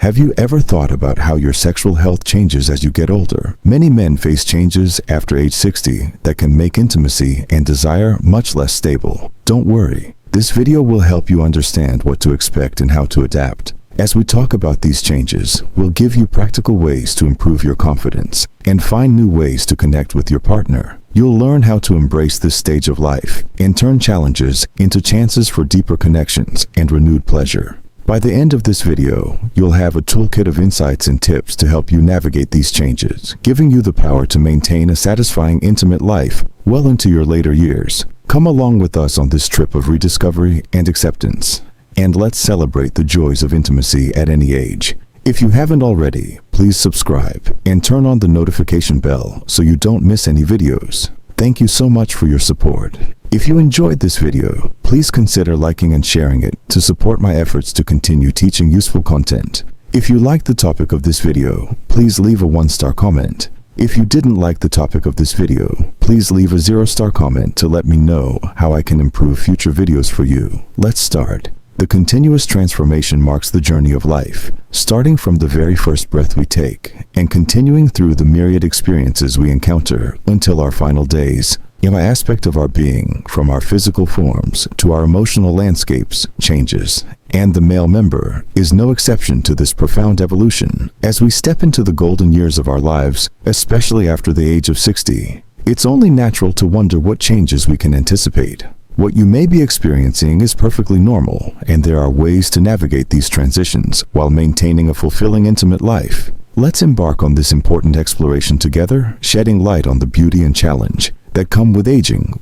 Have you ever thought about how your sexual health changes as you get older? Many men face changes after age 60 that can make intimacy and desire much less stable. Don't worry, this video will help you understand what to expect and how to adapt. As we talk about these changes, we'll give you practical ways to improve your confidence and find new ways to connect with your partner. You'll learn how to embrace this stage of life and turn challenges into chances for deeper connections and renewed pleasure. By the end of this video, you'll have a toolkit of insights and tips to help you navigate these changes, giving you the power to maintain a satisfying intimate life well into your later years. Come along with us on this trip of rediscovery and acceptance, and let's celebrate the joys of intimacy at any age. If you haven't already, please subscribe and turn on the notification bell so you don't miss any videos. Thank you so much for your support. If you enjoyed this video, please consider liking and sharing it to support my efforts to continue teaching useful content. If you liked the topic of this video, please leave a 1-star comment. If you didn't like the topic of this video, please leave a 0-star comment to let me know how I can improve future videos for you. Let's start. The continuous transformation marks the journey of life, starting from the very first breath we take and continuing through the myriad experiences we encounter until our final days. Every aspect of our being, from our physical forms to our emotional landscapes, changes, and the male member is no exception to this profound evolution. As we step into the golden years of our lives, especially after the age of 60, it's only natural to wonder what changes we can anticipate. What you may be experiencing is perfectly normal, and there are ways to navigate these transitions while maintaining a fulfilling intimate life. Let's embark on this important exploration together, shedding light on the beauty and challenge that come with aging.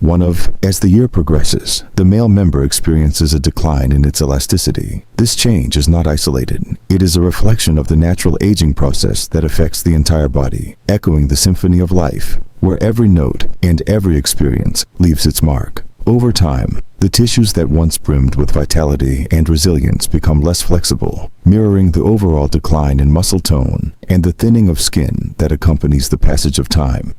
As the year progresses, the male member experiences a decline in its elasticity. This change is not isolated. It is a reflection of the natural aging process that affects the entire body, echoing the symphony of life, where every note and every experience leaves its mark. Over time, the tissues that once brimmed with vitality and resilience become less flexible, mirroring the overall decline in muscle tone and the thinning of skin that accompanies the passage of time.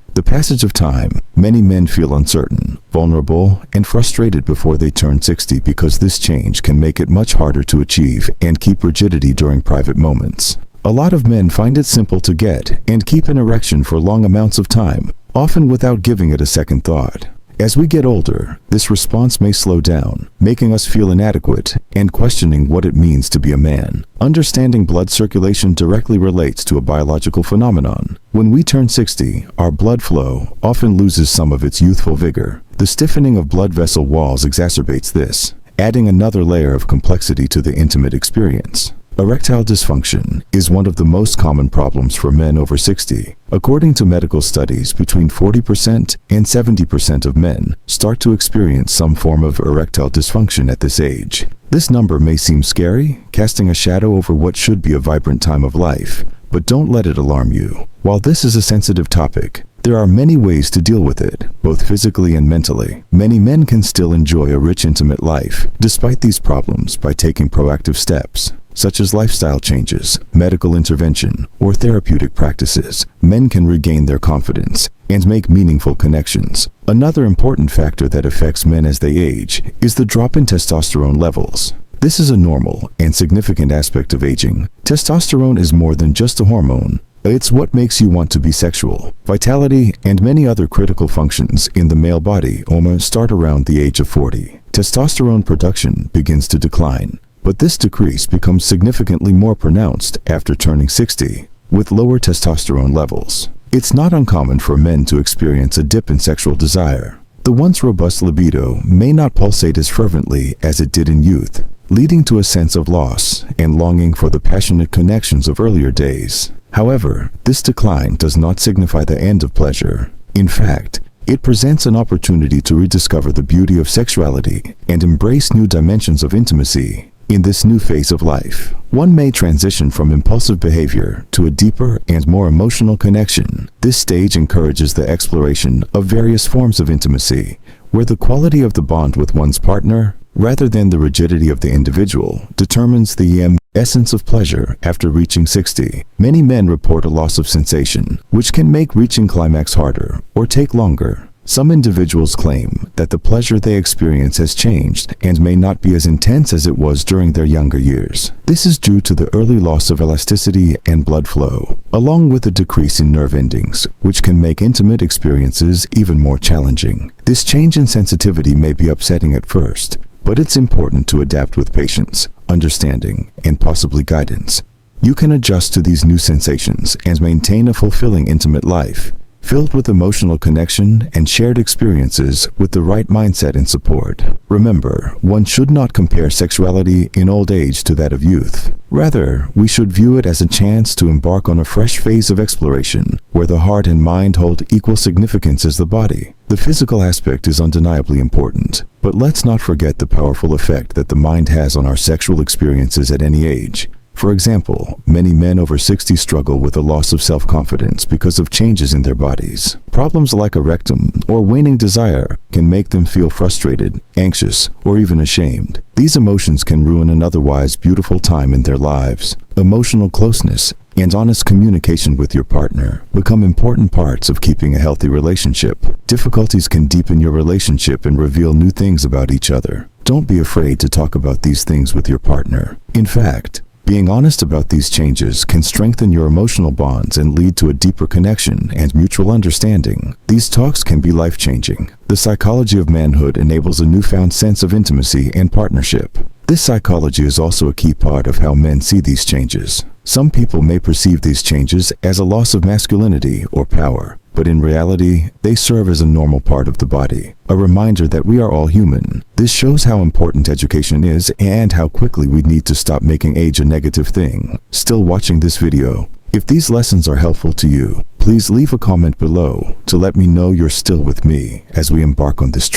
Many men feel uncertain, vulnerable, and frustrated before they turn 60 because this change can make it much harder to achieve and keep rigidity during private moments. A lot of men find it simple to get and keep an erection for long amounts of time, often without giving it a second thought. As we get older, this response may slow down, making us feel inadequate and questioning what it means to be a man. Understanding blood circulation directly relates to a biological phenomenon. When we turn 60, our blood flow often loses some of its youthful vigor. The stiffening of blood vessel walls exacerbates this, adding another layer of complexity to the intimate experience. Erectile dysfunction is one of the most common problems for men over 60. According to medical studies, between 40% and 70% of men start to experience some form of erectile dysfunction at this age. This number may seem scary, casting a shadow over what should be a vibrant time of life, but don't let it alarm you. While this is a sensitive topic, there are many ways to deal with it, both physically and mentally. Many men can still enjoy a rich, intimate life despite these problems by taking proactive steps, such as lifestyle changes, medical intervention, or therapeutic practices. Men can regain their confidence and make meaningful connections. Another important factor that affects men as they age is the drop in testosterone levels. This is a normal and significant aspect of aging. Testosterone is more than just a hormone. It's what makes you want to be sexual. Vitality and many other critical functions in the male body almost start around the age of 40. Testosterone production begins to decline, but this decrease becomes significantly more pronounced after turning 60, with lower testosterone levels. It's not uncommon for men to experience a dip in sexual desire. The once robust libido may not pulsate as fervently as it did in youth, leading to a sense of loss and longing for the passionate connections of earlier days. However, this decline does not signify the end of pleasure. In fact, it presents an opportunity to rediscover the beauty of sexuality and embrace new dimensions of intimacy. In this new phase of life, one may transition from impulsive behavior to a deeper and more emotional connection. This stage encourages the exploration of various forms of intimacy, where the quality of the bond with one's partner, rather than the rigidity of the individual, determines the essence of pleasure. After reaching 60, many men report a loss of sensation, which can make reaching climax harder or take longer. Some individuals claim that the pleasure they experience has changed and may not be as intense as it was during their younger years. This is due to the early loss of elasticity and blood flow, along with a decrease in nerve endings, which can make intimate experiences even more challenging. This change in sensitivity may be upsetting at first, but it's important to adapt with patience, understanding, and possibly guidance. You can adjust to these new sensations and maintain a fulfilling intimate life, filled with emotional connection and shared experiences with the right mindset and support. Remember, one should not compare sexuality in old age to that of youth. Rather, we should view it as a chance to embark on a fresh phase of exploration, where the heart and mind hold equal significance as the body. The physical aspect is undeniably important, but let's not forget the powerful effect that the mind has on our sexual experiences at any age. For example, many men over 60 struggle with a loss of self-confidence because of changes in their bodies. Problems like erectum or waning desire can make them feel frustrated, anxious, or even ashamed. These emotions can ruin an otherwise beautiful time in their lives. Emotional closeness and honest communication with your partner become important parts of keeping a healthy relationship. Difficulties can deepen your relationship and reveal new things about each other. Don't be afraid to talk about these things with your partner. In fact, being honest about these changes can strengthen your emotional bonds and lead to a deeper connection and mutual understanding. These talks can be life-changing. The psychology of manhood enables a newfound sense of intimacy and partnership. This psychology is also a key part of how men see these changes. Some people may perceive these changes as a loss of masculinity or power, but in reality, they serve as a normal part of the body, a reminder that we are all human. This shows how important education is and how quickly we need to stop making age a negative thing. Still watching this video? If these lessons are helpful to you, please leave a comment below to let me know you're still with me as we embark on this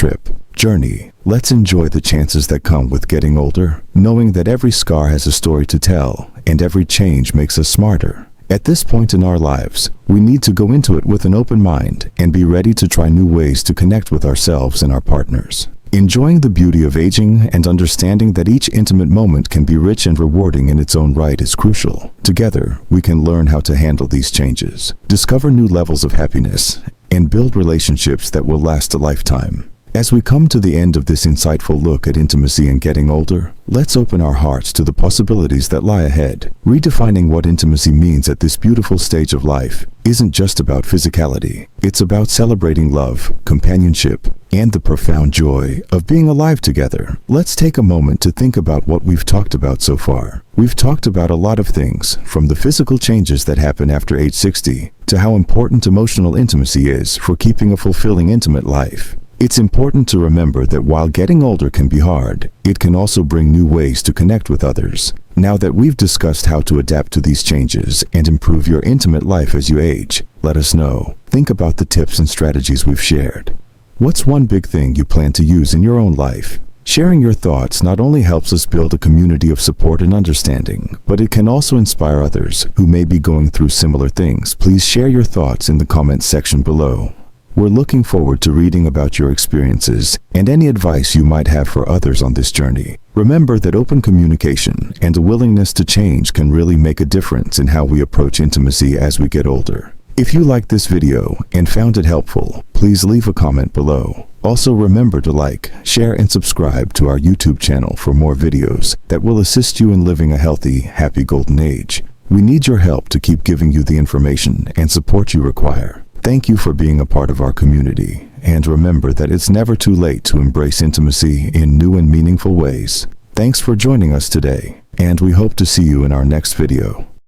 journey. Let's enjoy the chances that come with getting older, knowing that every scar has a story to tell and every change makes us smarter. At this point in our lives, we need to go into it with an open mind and be ready to try new ways to connect with ourselves and our partners. Enjoying the beauty of aging and understanding that each intimate moment can be rich and rewarding in its own right is crucial. Together, we can learn how to handle these changes, discover new levels of happiness, and build relationships that will last a lifetime. As we come to the end of this insightful look at intimacy and getting older, let's open our hearts to the possibilities that lie ahead. Redefining what intimacy means at this beautiful stage of life isn't just about physicality. It's about celebrating love, companionship, and the profound joy of being alive together. Let's take a moment to think about what we've talked about so far. We've talked about a lot of things, from the physical changes that happen after age 60 to how important emotional intimacy is for keeping a fulfilling intimate life. It's important to remember that while getting older can be hard, it can also bring new ways to connect with others. Now that we've discussed how to adapt to these changes and improve your intimate life as you age, let us know. Think about the tips and strategies we've shared. What's one big thing you plan to use in your own life? Sharing your thoughts not only helps us build a community of support and understanding, but it can also inspire others who may be going through similar things. Please share your thoughts in the comments section below. We're looking forward to reading about your experiences and any advice you might have for others on this journey. Remember that open communication and a willingness to change can really make a difference in how we approach intimacy as we get older. If you liked this video and found it helpful, please leave a comment below. Also remember to like, share, and subscribe to our YouTube channel for more videos that will assist you in living a healthy, happy golden age. We need your help to keep giving you the information and support you require. Thank you for being a part of our community, and remember that it's never too late to embrace intimacy in new and meaningful ways. Thanks for joining us today, and we hope to see you in our next video.